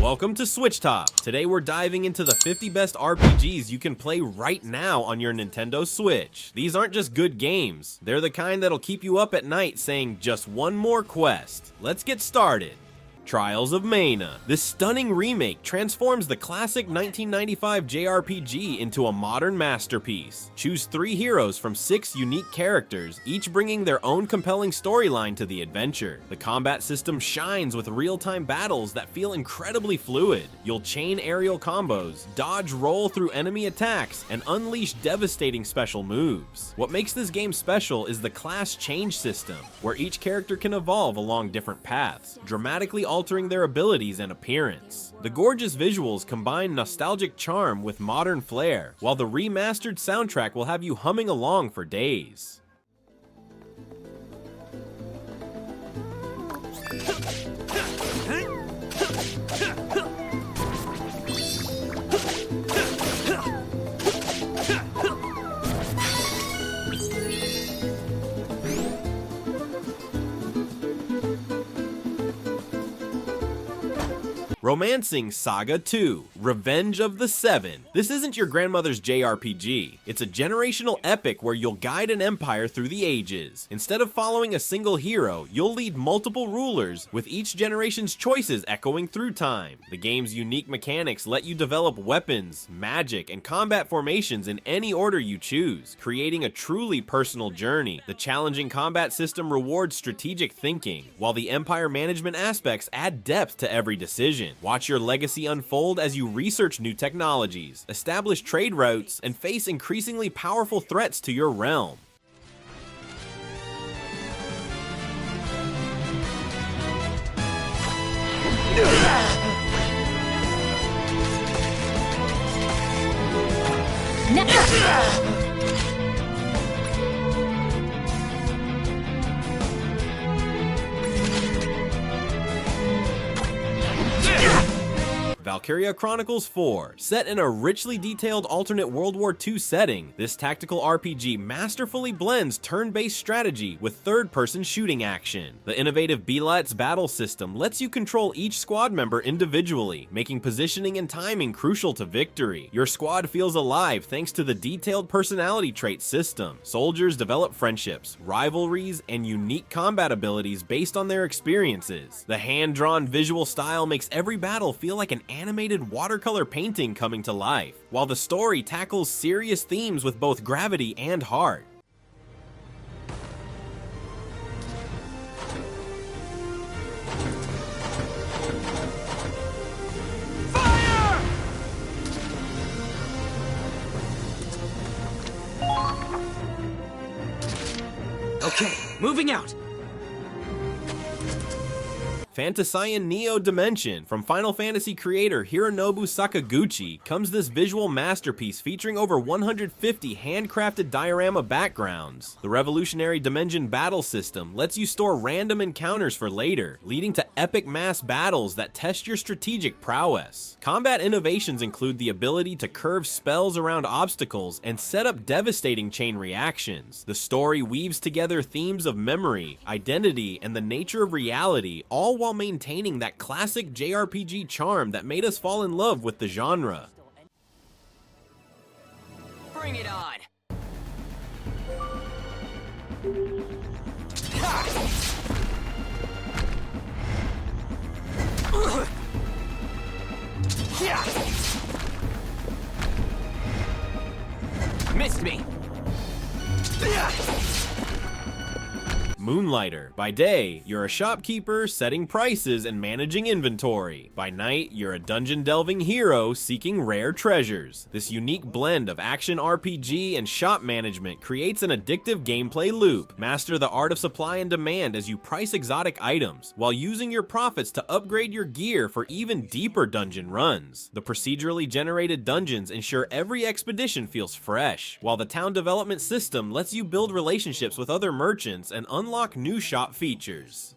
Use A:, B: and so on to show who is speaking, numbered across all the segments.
A: Welcome to Switch Top. Today we're diving into the 50 best RPGs you can play right now on your Nintendo Switch. These aren't just good games, they're the kind that'll keep you up at night saying just one more quest. Let's get started. Trials of Mana. This stunning remake transforms the classic 1995 JRPG into a modern masterpiece. Choose 3 heroes from 6 unique characters, each bringing their own compelling storyline to the adventure. The combat system shines with real-time battles that feel incredibly fluid. You'll chain aerial combos, dodge roll through enemy attacks, and unleash devastating special moves. What makes this game special is the class change system, where each character can evolve along different paths, dramatically altering their abilities and appearance. The gorgeous visuals combine nostalgic charm with modern flair, while the remastered soundtrack will have you humming along for days. Romancing SaGa II, Revenge of the Seven. This isn't your grandmother's JRPG. It's a generational epic where you'll guide an empire through the ages. Instead of following a single hero, you'll lead multiple rulers, with each generation's choices echoing through time. The game's unique mechanics let you develop weapons, magic, and combat formations in any order you choose, creating a truly personal journey. The challenging combat system rewards strategic thinking, while the empire management aspects add depth to every decision. Watch your legacy unfold as you research new technologies, establish trade routes, and face increasingly powerful threats to your realm. Valkyria Chronicles 4. Set in a richly detailed alternate World War II setting, this tactical RPG masterfully blends turn-based strategy with third-person shooting action. The innovative Belat's battle system lets you control each squad member individually, making positioning and timing crucial to victory. Your squad feels alive thanks to the detailed personality trait system. Soldiers develop friendships, rivalries, and unique combat abilities based on their experiences. The hand-drawn visual style makes every battle feel like an animated watercolor painting coming to life, while the story tackles serious themes with both gravity and heart.
B: Fire! Okay, moving out.
A: FANTASIAN Neo Dimension. From Final Fantasy creator Hironobu Sakaguchi comes this visual masterpiece featuring over 150 handcrafted diorama backgrounds. The revolutionary Dimension battle system lets you store random encounters for later, leading to epic mass battles that test your strategic prowess. Combat innovations include the ability to curve spells around obstacles and set up devastating chain reactions. The story weaves together themes of memory, identity, and the nature of reality, all while maintaining that classic JRPG charm that made us fall in love with the genre.
B: Bring it on. Missed me.
A: Moonlighter. By day, you're a shopkeeper setting prices and managing inventory. By night, you're a dungeon-delving hero seeking rare treasures. This unique blend of action RPG and shop management creates an addictive gameplay loop. Master the art of supply and demand as you price exotic items, while using your profits to upgrade your gear for even deeper dungeon runs. The procedurally generated dungeons ensure every expedition feels fresh, while the town development system lets you build relationships with other merchants and unlock new shop features.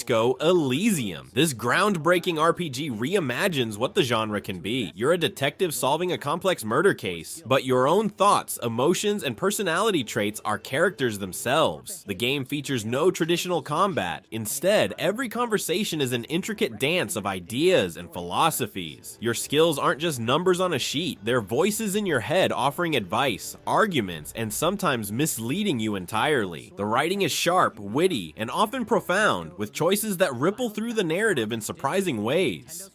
A: go Elysium. This groundbreaking RPG reimagines what the genre can be. You're a detective solving a complex murder case, but your own thoughts, emotions, and personality traits are characters themselves. The game features no traditional combat. Instead, every conversation is an intricate dance of ideas and philosophies. Your skills aren't just numbers on a sheet, they're voices in your head offering advice, arguments, and sometimes misleading you entirely. The writing is sharp, witty, and often profound, with choices that ripple through the narrative in surprising ways.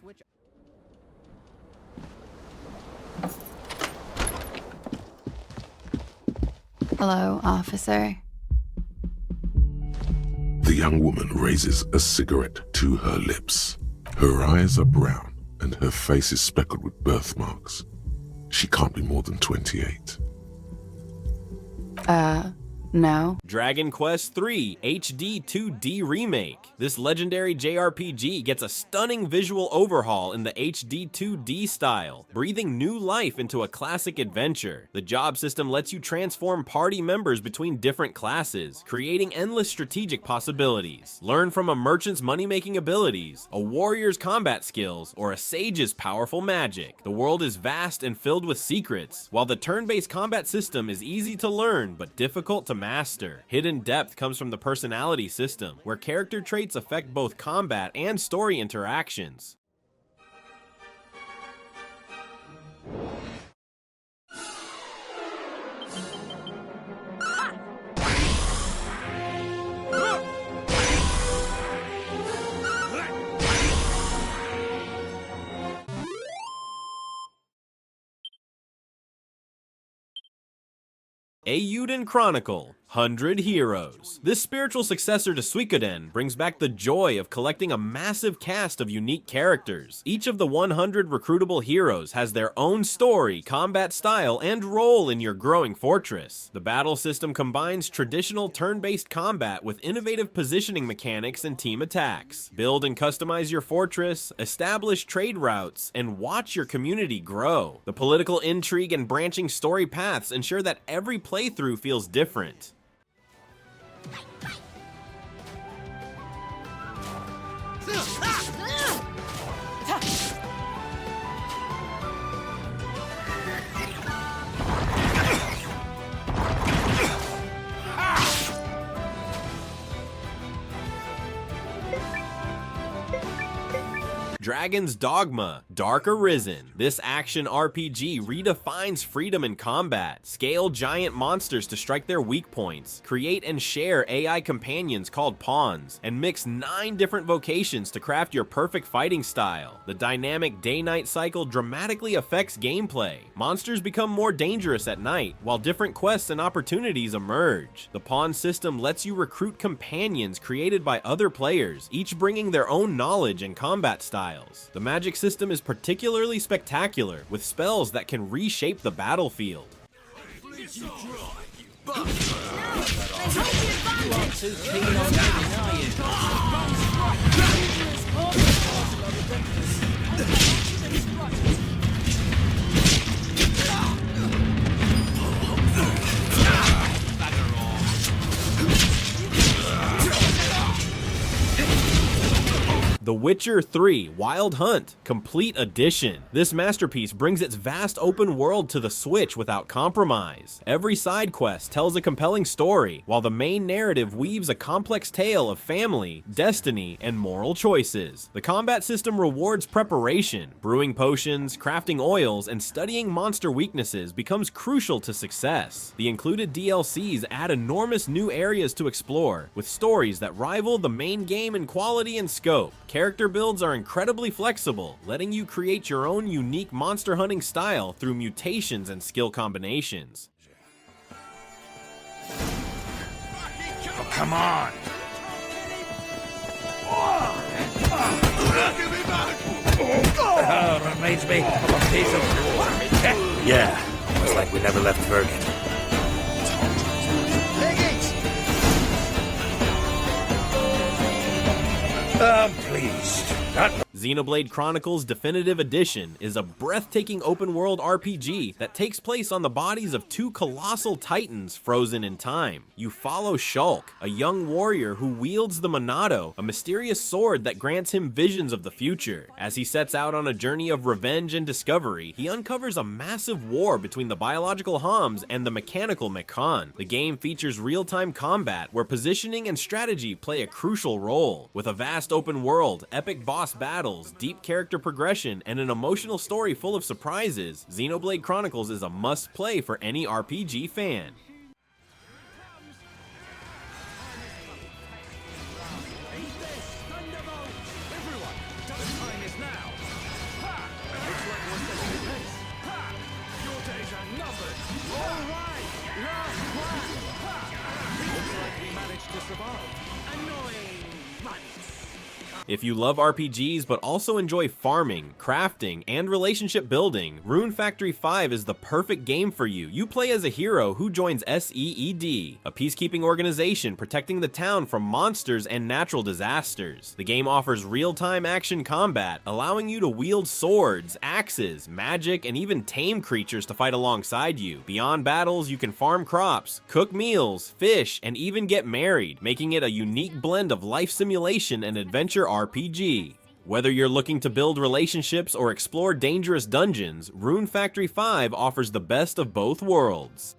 C: Hello, officer.
D: The young woman raises a cigarette to her lips. Her eyes are brown and her face is speckled with birthmarks. She can't be more than 28.
C: No.
A: Dragon Quest III HD 2D Remake. This legendary JRPG gets a stunning visual overhaul in the HD 2D style, breathing new life into a classic adventure. The job system lets you transform party members between different classes, creating endless strategic possibilities. Learn from a merchant's money-making abilities, a warrior's combat skills, or a sage's powerful magic. The world is vast and filled with secrets, while the turn-based combat system is easy to learn but difficult to master. Hidden depth comes from the personality system, where character traits affect both combat and story interactions. Eiyuden Chronicle, 100 Heroes. This spiritual successor to Suikoden brings back the joy of collecting a massive cast of unique characters. Each of the 100 recruitable heroes has their own story, combat style, and role in your growing fortress. The battle system combines traditional turn-based combat with innovative positioning mechanics and team attacks. Build and customize your fortress, establish trade routes, and watch your community grow. The political intrigue and branching story paths ensure that every playthrough feels different. Dragon's Dogma, Dark Arisen. This action RPG redefines freedom in combat. Scale giant monsters to strike their weak points. Create and share AI companions called pawns. And mix 9 different vocations to craft your perfect fighting style. The dynamic day-night cycle dramatically affects gameplay. Monsters become more dangerous at night, while different quests and opportunities emerge. The pawn system lets you recruit companions created by other players, each bringing their own knowledge and combat style. The magic system is particularly spectacular, with spells that can reshape the battlefield. The Witcher 3 Wild Hunt Complete Edition. This masterpiece brings its vast open world to the Switch without compromise. Every side quest tells a compelling story, while the main narrative weaves a complex tale of family, destiny, and moral choices. The combat system rewards preparation. Brewing potions, crafting oils, and studying monster weaknesses becomes crucial to success. The included DLCs add enormous new areas to explore, with stories that rival the main game in quality and scope. Character builds are incredibly flexible, letting you create your own unique monster hunting style through mutations and skill combinations.
E: Oh, come on! Oh, reminds me of a piece of wood. Yeah, looks like we never left Vergen. I'm pleased.
A: Xenoblade Chronicles Definitive Edition is a breathtaking open-world RPG that takes place on the bodies of two colossal titans frozen in time. You follow Shulk, a young warrior who wields the Monado, a mysterious sword that grants him visions of the future. As he sets out on a journey of revenge and discovery, he uncovers a massive war between the biological Homs and the mechanical Mechon. The game features real-time combat where positioning and strategy play a crucial role. With a vast open world, epic boss battles, deep character progression, and an emotional story full of surprises, Xenoblade Chronicles is a must-play for any RPG fan. If you love RPGs but also enjoy farming, crafting, and relationship building, Rune Factory 5 is the perfect game for you. You play as a hero who joins SEED, a peacekeeping organization protecting the town from monsters and natural disasters. The game offers real-time action combat, allowing you to wield swords, axes, magic, and even tame creatures to fight alongside you. Beyond battles, you can farm crops, cook meals, fish, and even get married, making it a unique blend of life simulation and adventure RPG. Whether you're looking to build relationships or explore dangerous dungeons, Rune Factory 5 offers the best of both worlds.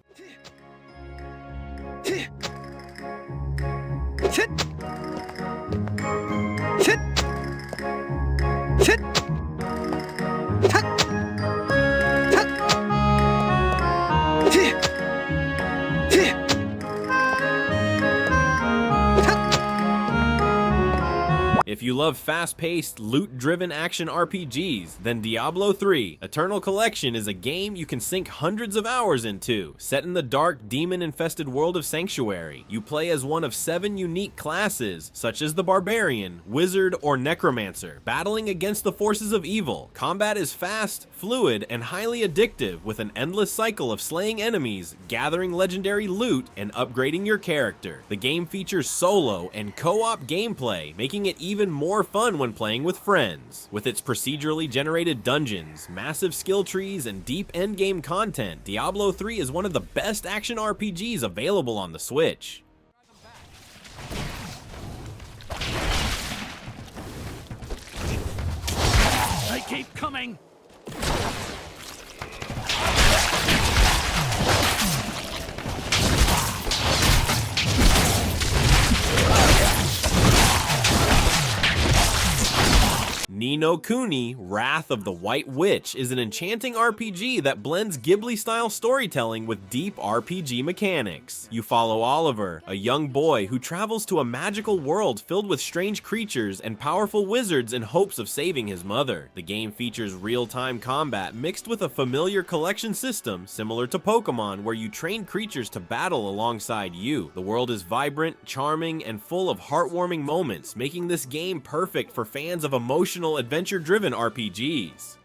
A: If you love fast-paced, loot-driven action RPGs, then Diablo 3 Eternal Collection is a game you can sink hundreds of hours into. Set in the dark, demon-infested world of Sanctuary, you play as one of 7 unique classes, such as the Barbarian, Wizard, or Necromancer, battling against the forces of evil. Combat is fast, fluid, and highly addictive, with an endless cycle of slaying enemies, gathering legendary loot, and upgrading your character. The game features solo and co-op gameplay, making it even more fun when playing with friends. With its procedurally generated dungeons, massive skill trees, and deep endgame content, Diablo 3 is one of the best action RPGs available on the Switch.
E: They keep coming!
A: Ni no Kuni, Wrath of the White Witch is an enchanting RPG that blends Ghibli-style storytelling with deep RPG mechanics. You follow Oliver, a young boy who travels to a magical world filled with strange creatures and powerful wizards in hopes of saving his mother. The game features real-time combat mixed with a familiar collection system similar to Pokémon, where you train creatures to battle alongside you. The world is vibrant, charming, and full of heartwarming moments, making this game perfect for fans of emotional adventure-driven RPGs.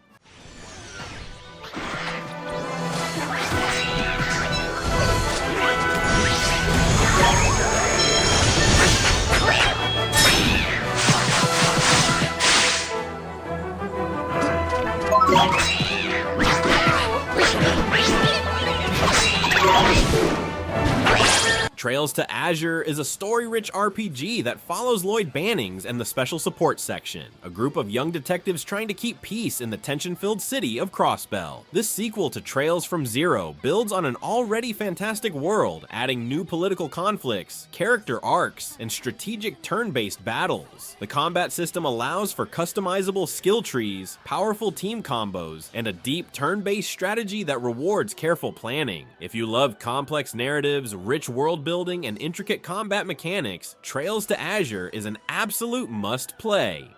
A: Trails to Azure is a story-rich RPG that follows Lloyd Bannings and the Special Support Section, a group of young detectives trying to keep peace in the tension-filled city of Crossbell. This sequel to Trails from Zero builds on an already fantastic world, adding new political conflicts, character arcs, and strategic turn-based battles. The combat system allows for customizable skill trees, powerful team combos, and a deep turn-based strategy that rewards careful planning. If you love complex narratives, rich world building, and intricate combat mechanics, Trails to Azure is an absolute must-play.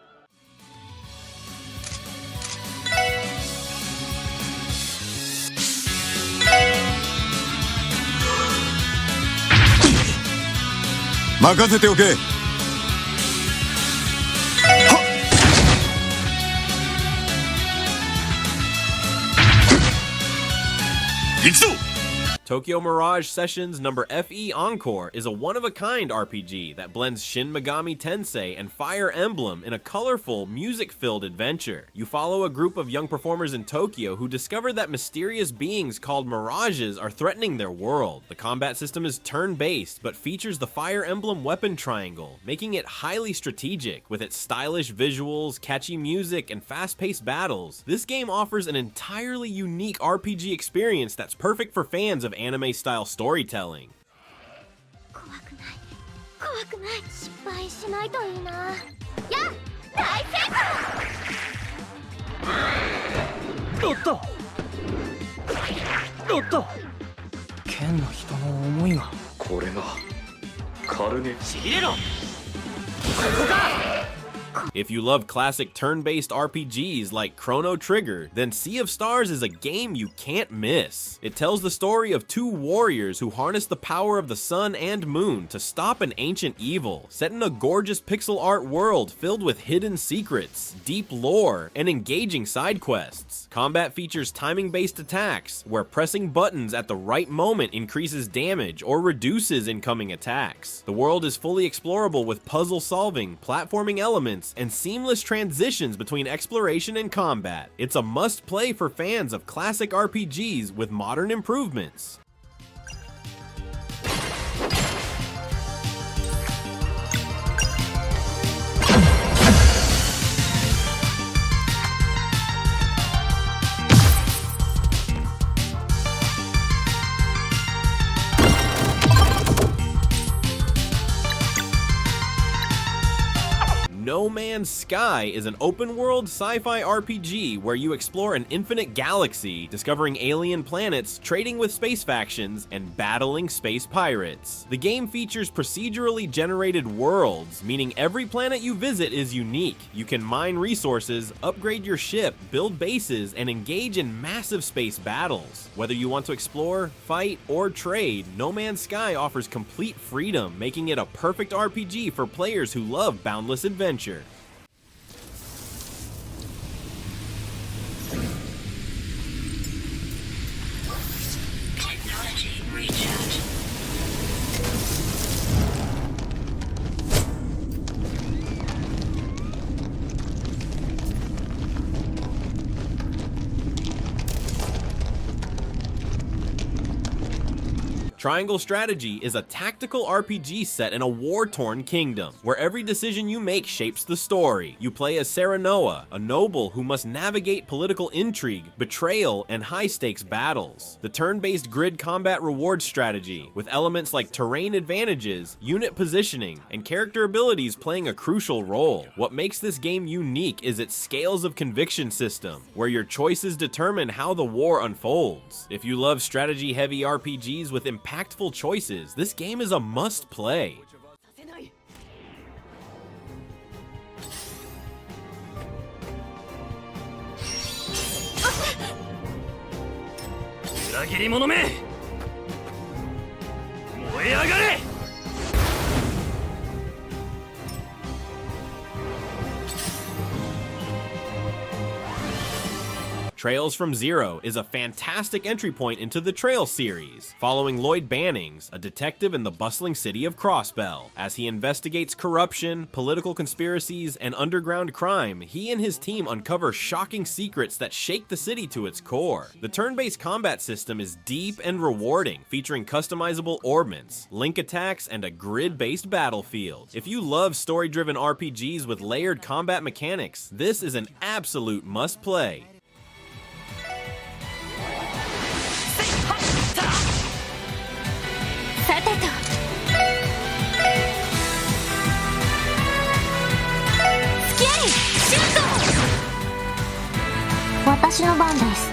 A: Tokyo Mirage Sessions number FE Encore is a one-of-a-kind RPG that blends Shin Megami Tensei and Fire Emblem in a colorful, music-filled adventure. You follow a group of young performers in Tokyo who discover that mysterious beings called mirages are threatening their world. The combat system is turn-based, but features the Fire Emblem weapon triangle, making it highly strategic. With its stylish visuals, catchy music, and fast-paced battles, this game offers an entirely unique RPG experience that's perfect for fans of anime-style storytelling.
F: 怖くない怖くない失敗しないといいなや大成功おっと
G: おっと剣の人の思いがこれがカルネ
B: しびれろ
A: If you love classic turn-based RPGs like Chrono Trigger, then Sea of Stars is a game you can't miss. It tells the story of two warriors who harness the power of the sun and moon to stop an ancient evil, set in a gorgeous pixel art world filled with hidden secrets, deep lore, and engaging side quests. Combat features timing-based attacks, where pressing buttons at the right moment increases damage or reduces incoming attacks. The world is fully explorable with puzzle solving, platforming elements, and seamless transitions between exploration and combat. It's a must-play for fans of classic RPGs with modern improvements. No Man's Sky is an open-world sci-fi RPG where you explore an infinite galaxy, discovering alien planets, trading with space factions, and battling space pirates. The game features procedurally generated worlds, meaning every planet you visit is unique. You can mine resources, upgrade your ship, build bases, and engage in massive space battles. Whether you want to explore, fight, or trade, No Man's Sky offers complete freedom, making it a perfect RPG for players who love boundless adventure. Triangle Strategy is a tactical RPG set in a war-torn kingdom, where every decision you make shapes the story. You play as Serenoa, a noble who must navigate political intrigue, betrayal, and high-stakes battles. The turn-based grid combat reward strategy, with elements like terrain advantages, unit positioning, and character abilities playing a crucial role. What makes this game unique is its scales of conviction system, where your choices determine how the war unfolds. If you love strategy-heavy RPGs with impactful choices, this game is a must-play.
G: 裏切り者め燃え上がれ
A: Trails from Zero is a fantastic entry point into the Trail series, following Lloyd Bannings, a detective in the bustling city of Crossbell. As he investigates corruption, political conspiracies, and underground crime, he and his team uncover shocking secrets that shake the city to its core. The turn-based combat system is deep and rewarding, featuring customizable orbments, link attacks, and a grid-based battlefield. If you love story-driven RPGs with layered combat mechanics, this is an absolute must-play.
F: さてとスキャリシュート私の番です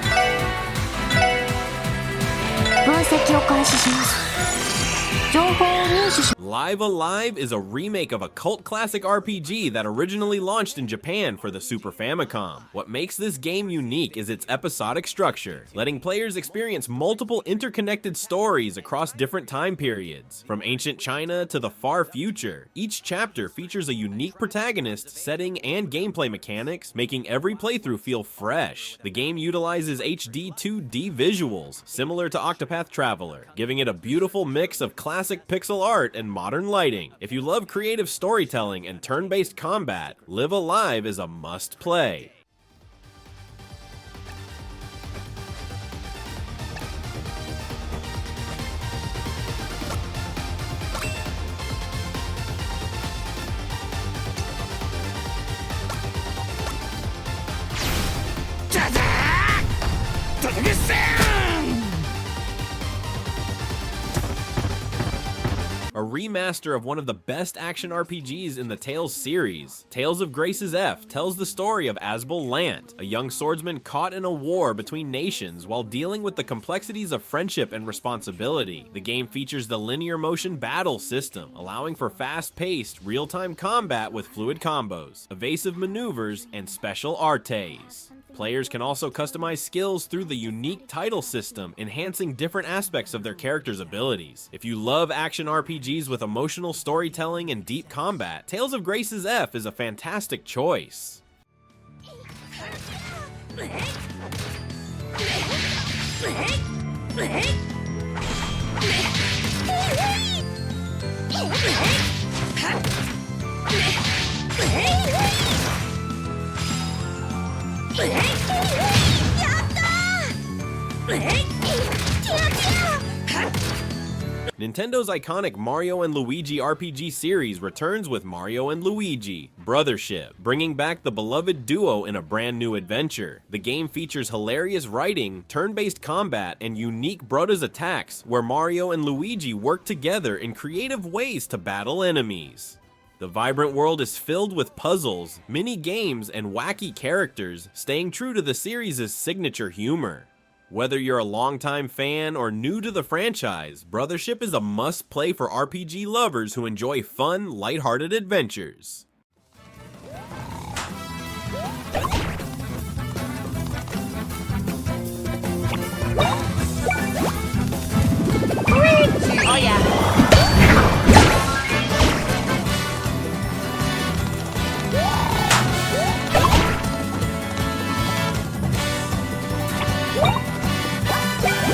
F: 分析を開始します情報を入手し
A: Live Alive is a remake of a cult classic RPG that originally launched in Japan for the Super Famicom. What makes this game unique is its episodic structure, letting players experience multiple interconnected stories across different time periods, from ancient China to the far future. Each chapter features a unique protagonist, setting, and gameplay mechanics, making every playthrough feel fresh. The game utilizes HD 2D visuals, similar to Octopath Traveler, giving it a beautiful mix of classic pixel art and modern lighting. If you love creative storytelling and turn-based combat, Live Alive is a must-play. A remaster of one of the best action RPGs in the Tales series. Tales of Grace's F tells the story of Asbel Lant, a young swordsman caught in a war between nations while dealing with the complexities of friendship and responsibility. The game features the linear motion battle system, allowing for fast-paced, real-time combat with fluid combos, evasive maneuvers, and special artes. Players can also customize skills through the unique title system, enhancing different aspects of their character's abilities. If you love action RPGs with emotional storytelling and deep combat, Tales of Grace's F is a fantastic choice. Nintendo's iconic Mario & Luigi RPG series returns with Mario & Luigi, Brothership, bringing back the beloved duo in a brand new adventure. The game features hilarious writing, turn-based combat, and unique Brothers attacks, where Mario and Luigi work together in creative ways to battle enemies. The vibrant world is filled with puzzles, mini-games, and wacky characters, staying true to the series' signature humor. Whether you're a longtime fan or new to the franchise, Brothership is a must-play for RPG lovers who enjoy fun, lighthearted adventures.
F: Oh yeah.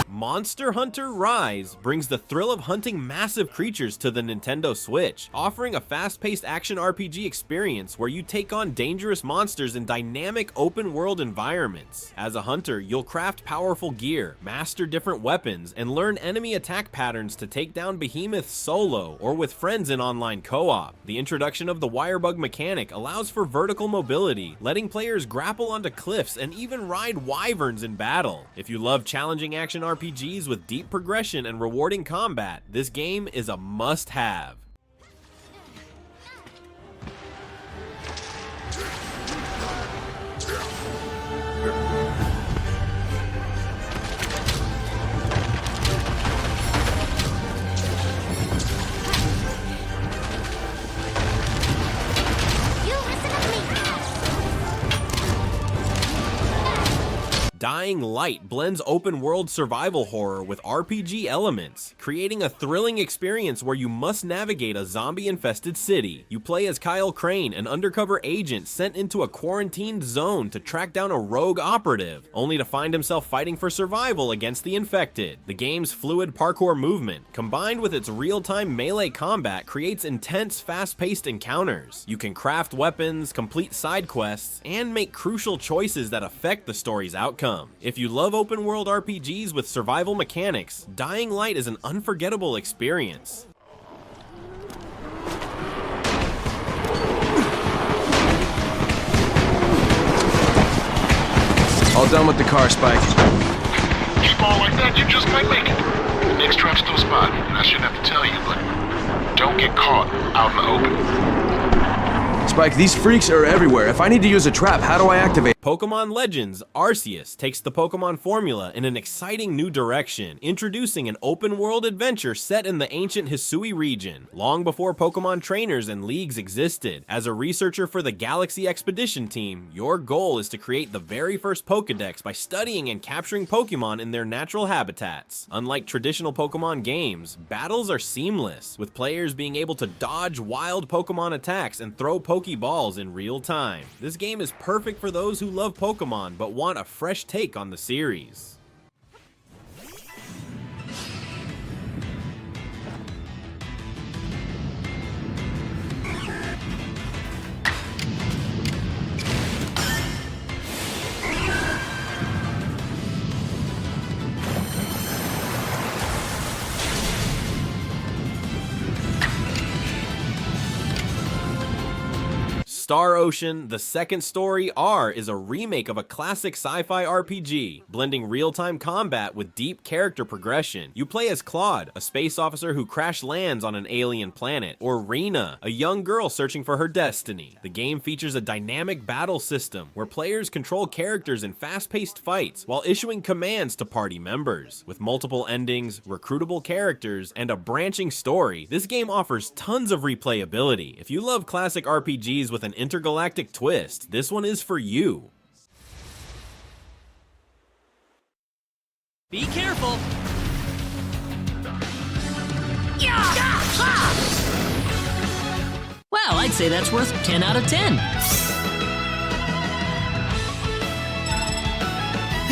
A: Monster Hunter Rise brings the thrill of hunting massive creatures to the Nintendo Switch, offering a fast-paced action RPG experience where you take on dangerous monsters in dynamic open-world environments. As a hunter, you'll craft powerful gear, master different weapons, and learn enemy attack patterns to take down behemoths solo or with friends in online co-op. The introduction of the wirebug mechanic allows for vertical mobility, letting players grapple onto cliffs and even ride wyverns in battle. If you love challenging action RPGs with deep progression and rewarding combat, this game is a must-have. Dying Light blends open-world survival horror with RPG elements, creating a thrilling experience where you must navigate a zombie-infested city. You play as Kyle Crane, an undercover agent sent into a quarantined zone to track down a rogue operative, only to find himself fighting for survival against the infected. The game's fluid parkour movement, combined with its real-time melee combat, creates intense, fast-paced encounters. You can craft weapons, complete side quests, and make crucial choices that affect the story's outcome. If you love open world RPGs with survival mechanics, Dying Light is an unforgettable experience.
H: All done with the car, Spike.
D: Keep on like that, you just might make it. The next trap's still spotted, and I shouldn't have to tell you, but don't get caught out in the open.
H: Spike, these freaks are everywhere. If I need to use a trap, how do I activate?
A: Pokémon Legends Arceus takes the Pokémon formula in an exciting new direction, introducing an open-world adventure set in the ancient Hisui region, long before Pokémon trainers and leagues existed. As a researcher for the Galaxy Expedition team, your goal is to create the very first Pokédex by studying and capturing Pokémon in their natural habitats. Unlike traditional Pokémon games, battles are seamless, with players being able to dodge wild Pokémon attacks and throw Pokéballs in real time. This game is perfect for those who love Pokémon but want a fresh take on the series. Star Ocean: The Second Story R is a remake of a classic sci-fi RPG, blending real-time combat with deep character progression. You play as Claude, a space officer who crash lands on an alien planet, or Rena, a young girl searching for her destiny. The game features a dynamic battle system where players control characters in fast-paced fights while issuing commands to party members. With multiple endings, recruitable characters, and a branching story, this game offers tons of replayability. If you love classic RPGs with an intergalactic twist, this one is for you.
B: Be careful! Well, I'd say that's worth 10 out of 10.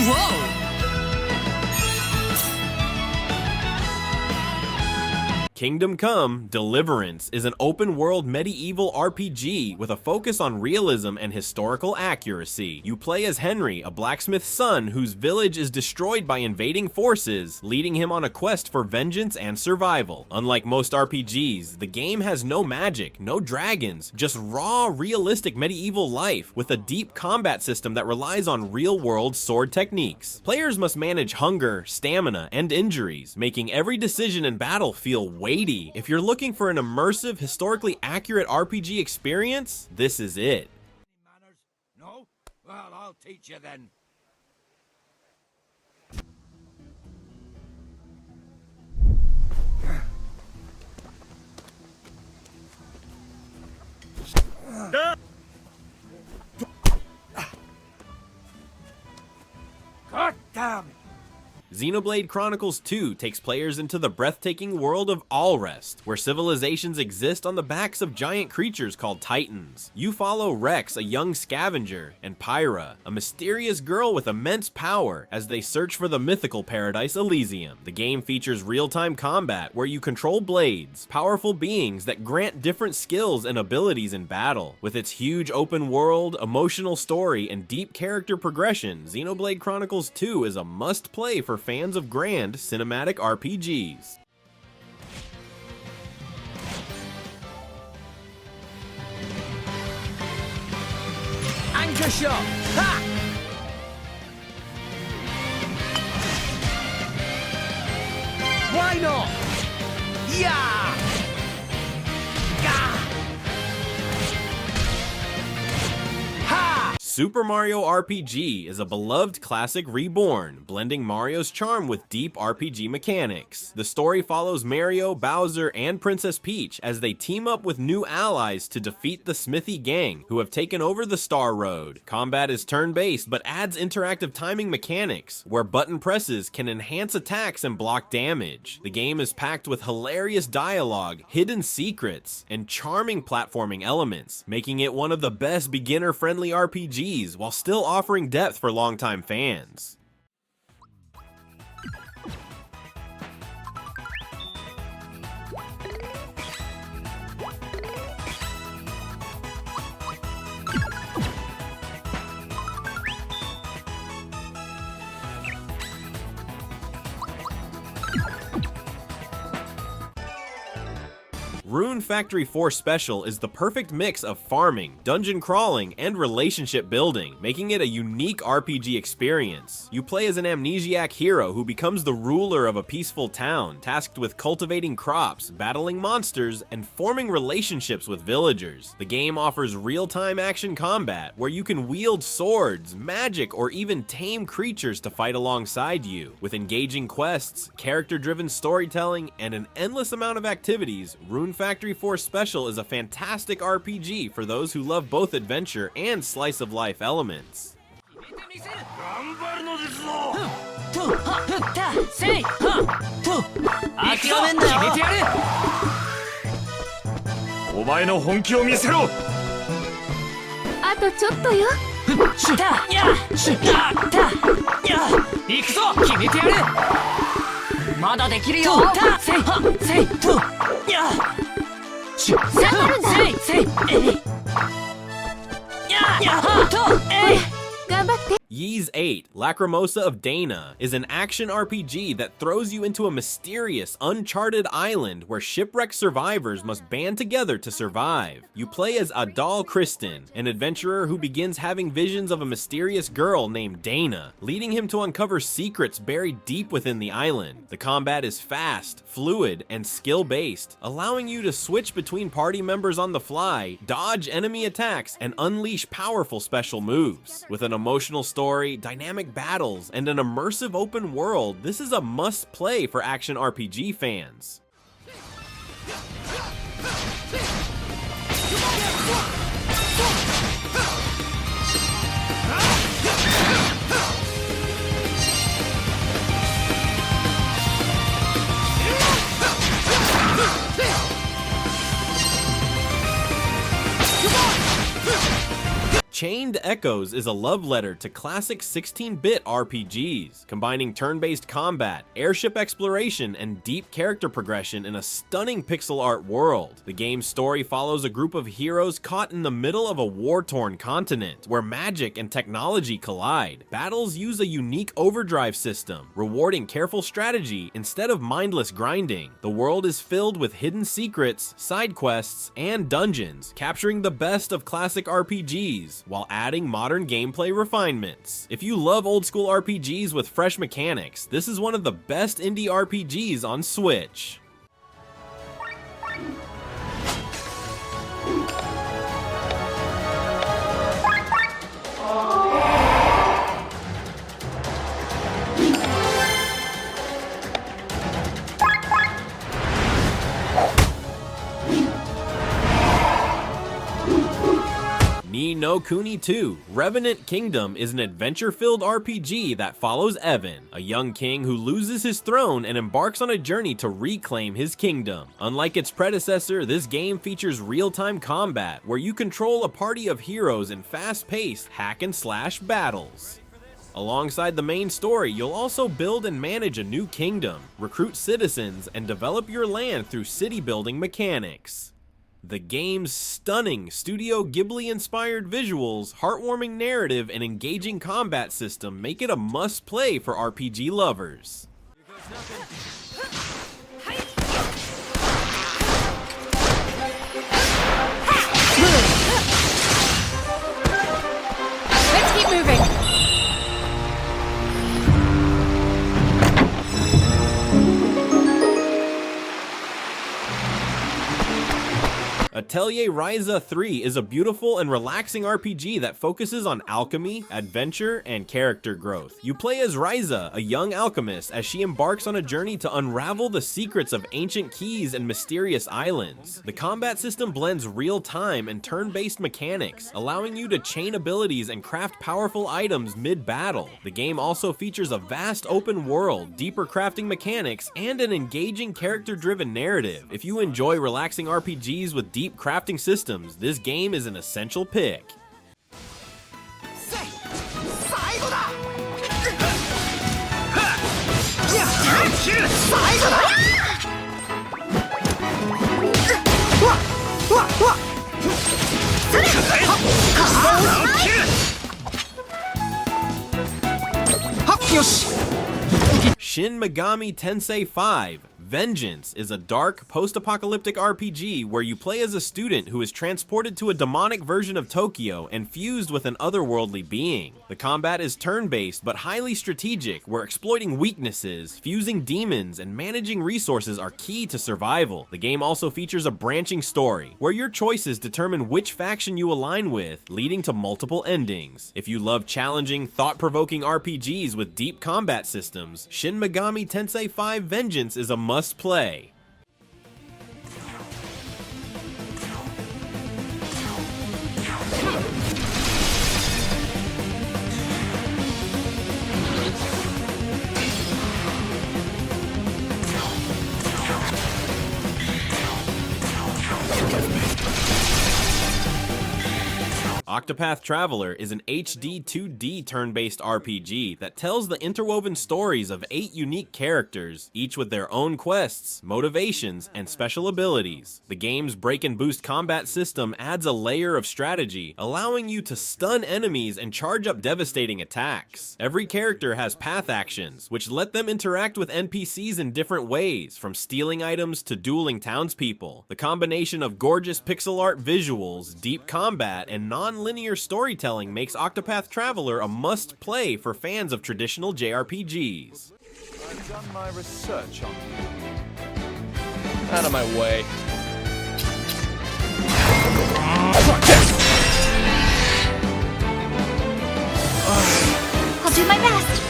B: Whoa!
A: Kingdom Come: Deliverance is an open-world medieval RPG with a focus on realism and historical accuracy. You play as Henry, a blacksmith's son whose village is destroyed by invading forces, leading him on a quest for vengeance and survival. Unlike most RPGs, the game has no magic, no dragons, just raw, realistic medieval life with a deep combat system that relies on real-world sword techniques. Players must manage hunger, stamina, and injuries, making every decision in battle feel weighty. If you're looking for an immersive, historically accurate RPG experience, this is it.
E: Manners? No? Well, I'll teach you then. God damn it!
A: Xenoblade Chronicles 2 takes players into the breathtaking world of Alrest, where civilizations exist on the backs of giant creatures called Titans. You follow Rex, a young scavenger, and Pyra, a mysterious girl with immense power, as they search for the mythical paradise Elysium. The game features real-time combat where you control blades, powerful beings that grant different skills and abilities in battle. With its huge open world, emotional story, and deep character progression, Xenoblade Chronicles 2 is a must-play for fans of grand cinematic RPGs.
B: Anchor shot! Ha! Why not? Yeah! Gah! Ha!
A: Super Mario RPG is a beloved classic reborn, blending Mario's charm with deep RPG mechanics. The story follows Mario, Bowser, and Princess Peach as they team up with new allies to defeat the Smithy Gang, who have taken over the Star Road. Combat is turn-based, but adds interactive timing mechanics, where button presses can enhance attacks and block damage. The game is packed with hilarious dialogue, hidden secrets, and charming platforming elements, making it one of the best beginner-friendly RPGs while still offering depth for longtime fans. Rune Factory 4 Special is the perfect mix of farming, dungeon crawling, and relationship building, making it a unique RPG experience. You play as an amnesiac hero who becomes the ruler of a peaceful town, tasked with cultivating crops, battling monsters, and forming relationships with villagers. The game offers real-time action combat, where you can wield swords, magic, or even tame creatures to fight alongside you. With engaging quests, character-driven storytelling, and an endless amount of activities, Rune Factory 4 Special is a fantastic RPG for those who love both adventure and slice-of-life elements.
E: お前の本気を見せろ。
F: あとちょっとよ。
B: 行くぞ決めてやるまだできるよせいせいとやせいせいやと
F: 頑張って。
A: Ys VIII, Lacrimosa of Dana, is an action RPG that throws you into a mysterious, uncharted island where shipwrecked survivors must band together to survive. You play as Adal Kristen, an adventurer who begins having visions of a mysterious girl named Dana, leading him to uncover secrets buried deep within the island. The combat is fast, fluid, and skill-based, allowing you to switch between party members on the fly, dodge enemy attacks, and unleash powerful special moves. With an emotional story, dynamic battles, and an immersive open world, this is a must-play for action RPG fans. Chained Echoes is a love letter to classic 16-bit RPGs, combining turn-based combat, airship exploration, and deep character progression in a stunning pixel art world. The game's story follows a group of heroes caught in the middle of a war-torn continent, where magic and technology collide. Battles use a unique overdrive system, rewarding careful strategy instead of mindless grinding. The world is filled with hidden secrets, side quests, and dungeons, capturing the best of classic RPGs, while adding modern gameplay refinements. If you love old school RPGs with fresh mechanics, this is one of the best indie RPGs on Switch. Ni no Kuni 2, Revenant Kingdom is an adventure-filled RPG that follows Evan, a young king who loses his throne and embarks on a journey to reclaim his kingdom. Unlike its predecessor, this game features real-time combat, where you control a party of heroes in fast-paced hack-and-slash battles. Alongside the main story, you'll also build and manage a new kingdom, recruit citizens, and develop your land through city-building mechanics. The game's stunning Studio Ghibli-inspired visuals, heartwarming narrative, and engaging combat system make it a must-play for RPG lovers.
F: Let's keep moving.
A: Atelier Ryza 3 is a beautiful and relaxing RPG that focuses on alchemy, adventure, and character growth. You play as Ryza, a young alchemist, as she embarks on a journey to unravel the secrets of ancient keys and mysterious islands. The combat system blends real-time and turn-based mechanics, allowing you to chain abilities and craft powerful items mid-battle. The game also features a vast open world, deeper crafting mechanics, and an engaging character-driven narrative. If you enjoy relaxing RPGs with deep crafting systems, this game is an essential pick. Shin Megami Tensei 5, Vengeance is a dark, post-apocalyptic RPG where you play as a student who is transported to a demonic version of Tokyo and fused with an otherworldly being. The combat is turn-based but highly strategic, where exploiting weaknesses, fusing demons, and managing resources are key to survival. The game also features a branching story, where your choices determine which faction you align with, leading to multiple endings. If you love challenging, thought-provoking RPGs with deep combat systems, Shin Megami Tensei V Vengeance is a must-play. Octopath Traveler is an HD 2D turn-based RPG that tells the interwoven stories of 8 unique characters, each with their own quests, motivations, and special abilities. The game's break and boost combat system adds a layer of strategy, allowing you to stun enemies and charge up devastating attacks. Every character has path actions, which let them interact with NPCs in different ways, from stealing items to dueling townspeople. The combination of gorgeous pixel art visuals, deep combat, and non-linear storytelling makes Octopath Traveler a must-play for fans of traditional JRPGs.
H: I've done my research on you. Out of my way.
F: I'll do my best.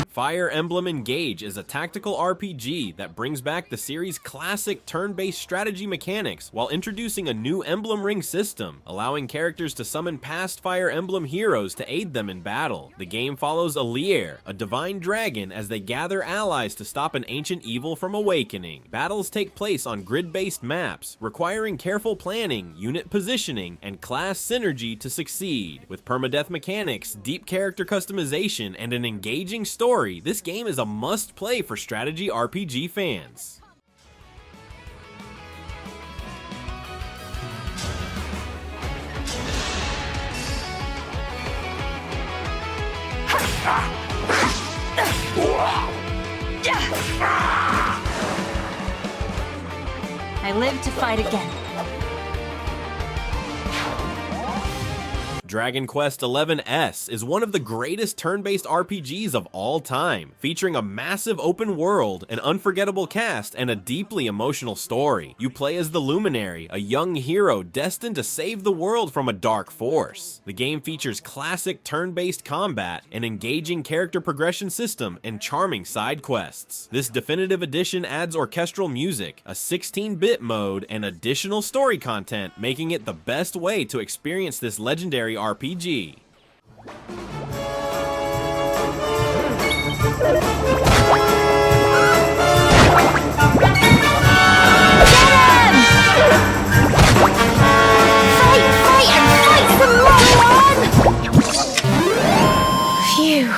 A: Fire Emblem Engage is a tactical RPG that brings back the series' classic turn-based strategy mechanics while introducing a new emblem ring system, allowing characters to summon past Fire Emblem heroes to aid them in battle. The game follows Atelier, a divine dragon, as they gather allies to stop an ancient evil from awakening. Battles take place on grid-based maps, requiring careful planning, unit positioning, and class synergy to succeed. With permadeath mechanics, deep character customization, and an engaging story, this game is a must-play for strategy RPG fans.
F: I live to fight again.
A: Dragon Quest XI-S is one of the greatest turn-based RPGs of all time, featuring a massive open world, an unforgettable cast, and a deeply emotional story. You play as the Luminary, a young hero destined to save the world from a dark force. The game features classic turn-based combat, an engaging character progression system, and charming side quests. This definitive edition adds orchestral music, a 16-bit mode, and additional story content, making it the best way to experience this legendary RPG.
F: Fight and fight some more! Phew.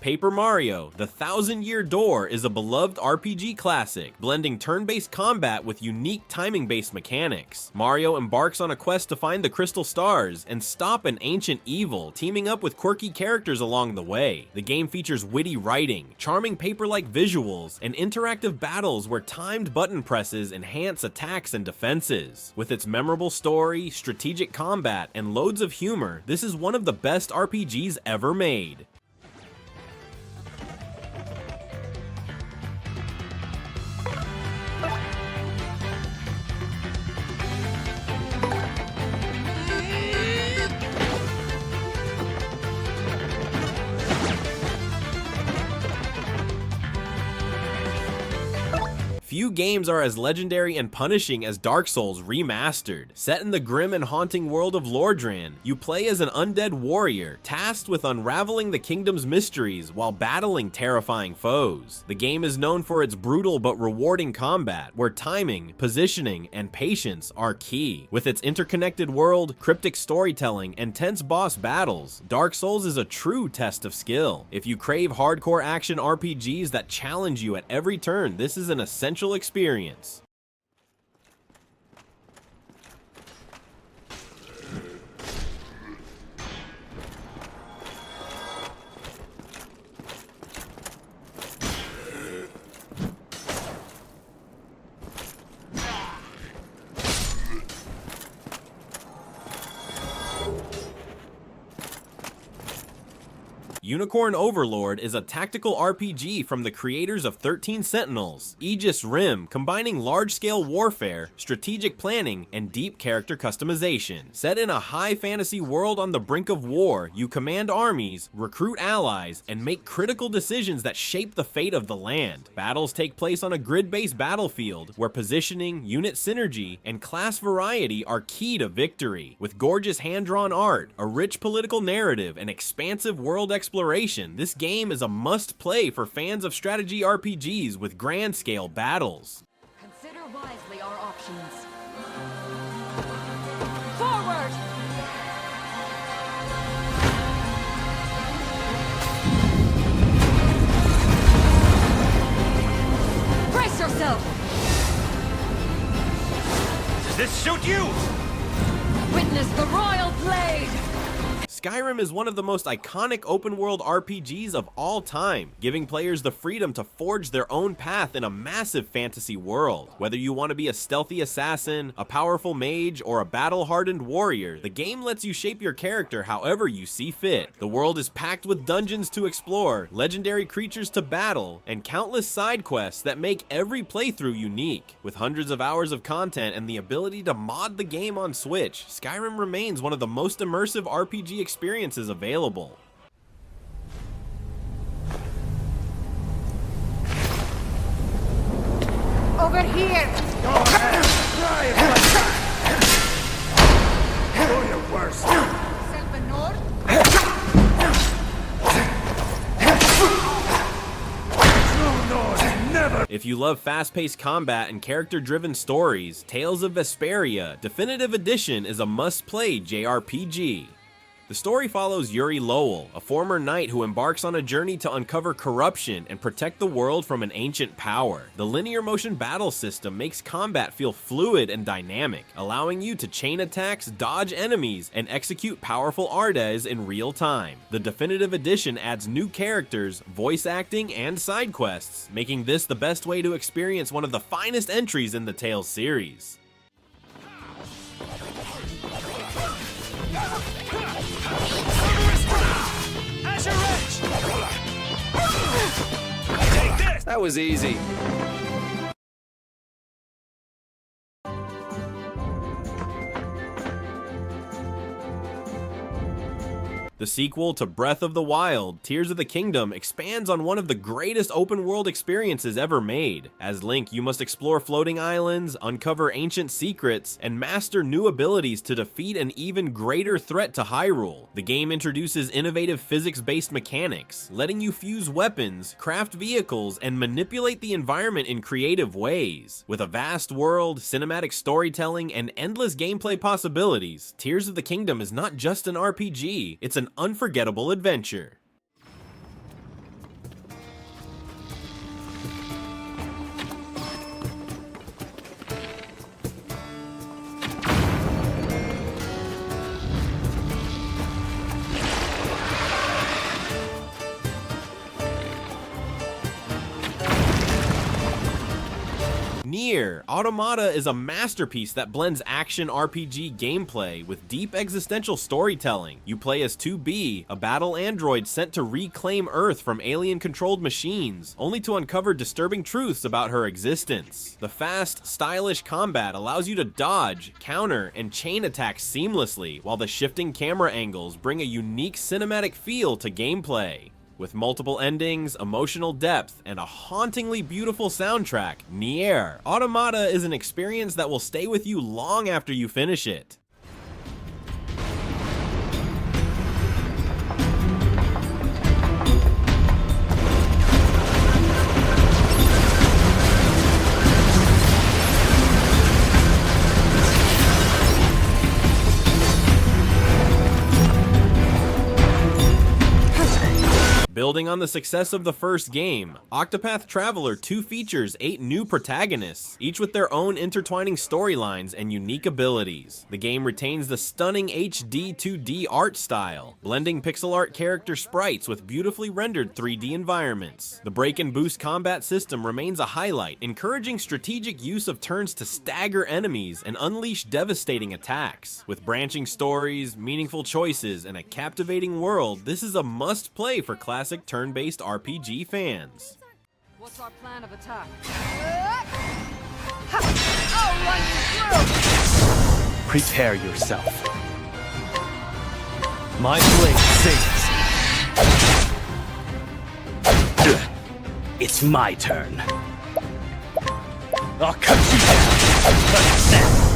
A: Paper Mario: The Thousand-Year Door is a beloved RPG classic, blending turn-based combat with unique timing-based mechanics. Mario embarks on a quest to find the Crystal Stars and stop an ancient evil, teaming up with quirky characters along the way. The game features witty writing, charming paper-like visuals, and interactive battles where timed button presses enhance attacks and defenses. With its memorable story, strategic combat, and loads of humor, this is one of the best RPGs ever made. Few games are as legendary and punishing as Dark Souls Remastered. Set in the grim and haunting world of Lordran, you play as an undead warrior, tasked with unraveling the kingdom's mysteries while battling terrifying foes. The game is known for its brutal but rewarding combat, where timing, positioning, and patience are key. With its interconnected world, cryptic storytelling, and tense boss battles, Dark Souls is a true test of skill. If you crave hardcore action RPGs that challenge you at every turn, this is an essential experience. Unicorn Overlord is a tactical RPG from the creators of 13 Sentinels, Aegis Rim, combining large-scale warfare, strategic planning, and deep character customization. Set in a high fantasy world on the brink of war, you command armies, recruit allies, and make critical decisions that shape the fate of the land. Battles take place on a grid-based battlefield, where positioning, unit synergy, and class variety are key to victory. With gorgeous hand-drawn art, a rich political narrative, and expansive world exploration, this game is a must-play for fans of strategy RPGs with grand-scale battles.
B: Consider wisely our options. Forward! Brace yourself!
E: Does this shoot you?
B: Witness the royal blade!
A: Skyrim is one of the most iconic open-world RPGs of all time, giving players the freedom to forge their own path in a massive fantasy world. Whether you want to be a stealthy assassin, a powerful mage, or a battle-hardened warrior, the game lets you shape your character however you see fit. The world is packed with dungeons to explore, legendary creatures to battle, and countless side quests that make every playthrough unique. With hundreds of hours of content and the ability to mod the game on Switch, Skyrim remains one of the most immersive RPG experiences available.
B: Over here!
E: Go ahead! Try it! Do your worst!
B: Selva
E: Never!
A: If you love fast-paced combat and character-driven stories, Tales of Vesperia Definitive Edition is a must-play JRPG. The story follows Yuri Lowell, a former knight who embarks on a journey to uncover corruption and protect the world from an ancient power. The linear motion battle system makes combat feel fluid and dynamic, allowing you to chain attacks, dodge enemies, and execute powerful ardes in real time. The Definitive Edition adds new characters, voice acting, and side quests, making this the best way to experience one of the finest entries in the Tales series.
E: Azure Edge! Take this!
G: That was easy.
A: The sequel to Breath of the Wild, Tears of the Kingdom, expands on one of the greatest open-world experiences ever made. As Link, you must explore floating islands, uncover ancient secrets, and master new abilities to defeat an even greater threat to Hyrule. The game introduces innovative physics-based mechanics, letting you fuse weapons, craft vehicles, and manipulate the environment in creative ways. With a vast world, cinematic storytelling, and endless gameplay possibilities, Tears of the Kingdom is not just an RPG, it's an unforgettable adventure. Nier Automata is a masterpiece that blends action RPG gameplay with deep existential storytelling. You play as 2B, a battle android sent to reclaim Earth from alien-controlled machines, only to uncover disturbing truths about her existence. The fast, stylish combat allows you to dodge, counter, and chain attack seamlessly, while the shifting camera angles bring a unique cinematic feel to gameplay. With multiple endings, emotional depth, and a hauntingly beautiful soundtrack, Nier Automata is an experience that will stay with you long after you finish it. Building on the success of the first game, Octopath Traveler 2 features 8 new protagonists, each with their own intertwining storylines and unique abilities. The game retains the stunning HD 2D art style, blending pixel art character sprites with beautifully rendered 3D environments. The break and boost combat system remains a highlight, encouraging strategic use of turns to stagger enemies and unleash devastating attacks. With branching stories, meaningful choices, and a captivating world, this is a must-play for classic turn-based RPG fans.
B: What's our plan of attack? I'll run you through!
G: Prepare yourself. My blade sings. It's my turn. I'll cut you down.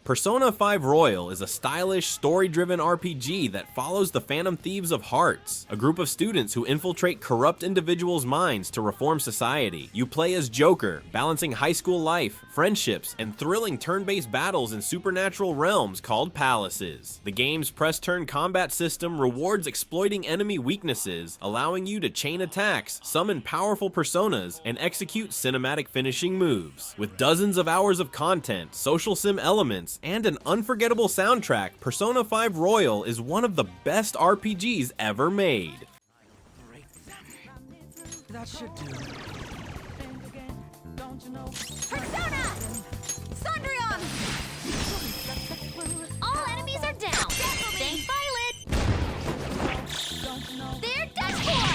A: Persona 5 Royal is a stylish, story-driven RPG that follows the Phantom Thieves of Hearts, a group of students who infiltrate corrupt individuals' minds to reform society. You play as Joker, balancing high school life, friendships, and thrilling turn-based battles in supernatural realms called palaces. The game's press-turn combat system rewards exploiting enemy weaknesses, allowing you to chain attacks, summon powerful personas, and execute cinematic finishing moves. With dozens of hours of content, social sim elements, and an unforgettable soundtrack, Persona 5 Royal is one of the best RPGs ever made.
B: That should do.
F: Persona! Sondrion! All enemies are down. Thank Violet! They're done for!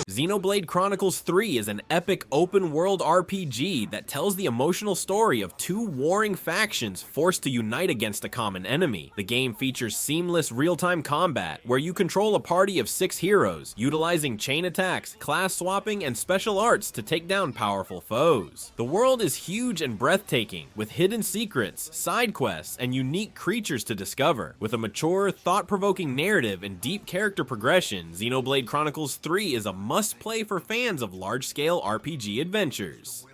A: Xenoblade Chronicles 3 is an epic open-world RPG that tells the emotional story of two warring factions forced to unite against a common enemy. The game features seamless real-time combat, where you control a party of 6 heroes, utilizing chain attacks, class swapping, and special arts to take down powerful foes. The world is huge and breathtaking, with hidden secrets, side quests, and unique creatures to discover. With a mature, thought-provoking narrative and deep character progression, Xenoblade Chronicles 3 is a must-play for fans of large-scale RPG adventures.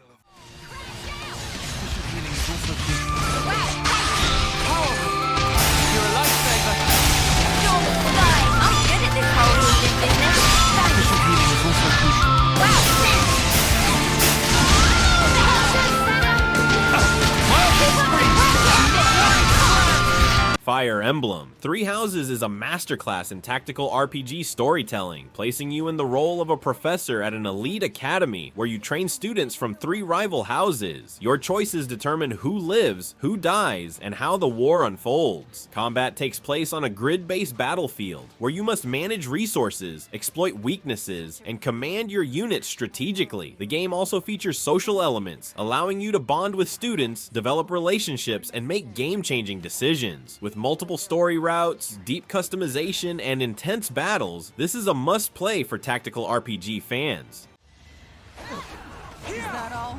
A: Fire Emblem. Three Houses is a masterclass in tactical RPG storytelling, placing you in the role of a professor at an elite academy where you train students from 3 rival houses. Your choices determine who lives, who dies, and how the war unfolds. Combat takes place on a grid-based battlefield where you must manage resources, exploit weaknesses, and command your units strategically. The game also features social elements, allowing you to bond with students, develop relationships, and make game-changing decisions. With multiple story routes, deep customization, and intense battles, this is a must-play for tactical RPG fans.
B: Is that all?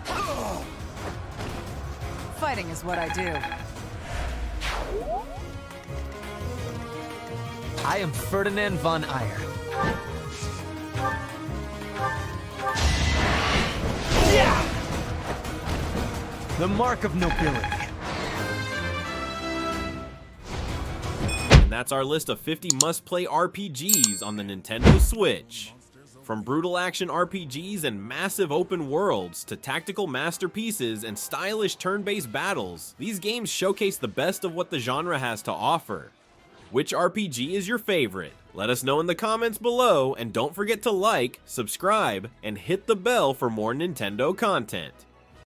B: Fighting is what I do.
I: I am Ferdinand von Eyre. Yeah! The mark of nobility.
A: And that's our list of 50 must-play RPGs on the Nintendo Switch. From brutal action RPGs and massive open worlds to tactical masterpieces and stylish turn-based battles, these games showcase the best of what the genre has to offer. Which RPG is your favorite? Let us know in the comments below, and don't forget to like, subscribe, and hit the bell for more Nintendo content.